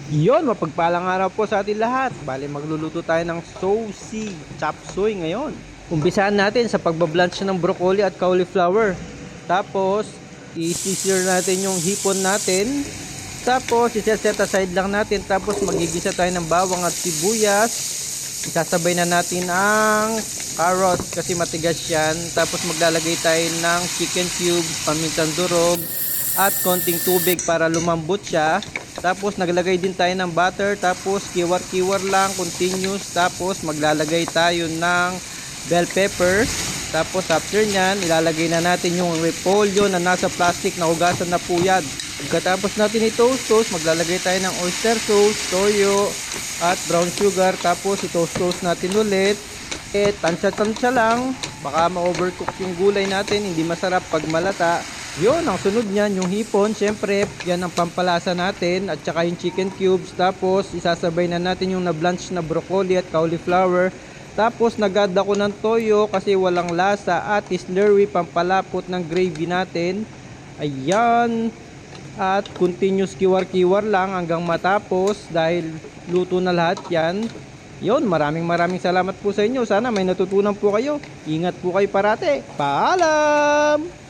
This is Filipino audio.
Yon, mapagpalang araw po sa atin lahat. Bali, magluluto tayo ng saucy chop suey ngayon. Umpisahan natin sa pagbablanch ng broccoli at cauliflower. Tapos, i-sear natin yung hipon natin. Tapos, i-set aside lang natin. Tapos, magigisa tayo ng bawang at sibuyas. Isasabay na natin ang carrots kasi matigas yan. Tapos, maglalagay tayo ng chicken cubes, pamintang durog, at konting tubig para lumambot siya. Tapos naglagay din tayo ng butter, tapos kiwar-kiwar lang, continuous. Tapos maglalagay tayo ng bell pepper. Tapos after nyan, ilalagay na natin yung repolyo na nasa plastic na hugasan na po yan. Pagkatapos natin i-toast, maglalagay tayo ng oyster sauce, toyo, at brown sugar. Tapos i-toast natin ulit. Tansya-tansya lang, baka ma-overcook yung gulay natin, hindi masarap pag malata. Yun, ang sunod niyan, yung hipon, syempre, yan ang pampalasa natin, at saka yung chicken cubes. Tapos, isasabay na natin yung na-blanch na broccoli at cauliflower. Tapos, nag-add ako ng toyo kasi walang lasa, at slurry, pampalapot ng gravy natin. Ayan. At continuous kiwar-kiwar lang hanggang matapos dahil luto na lahat yan. Yun, maraming salamat po sa inyo. Sana may natutunan po kayo. Ingat po kayo parate. Paalam!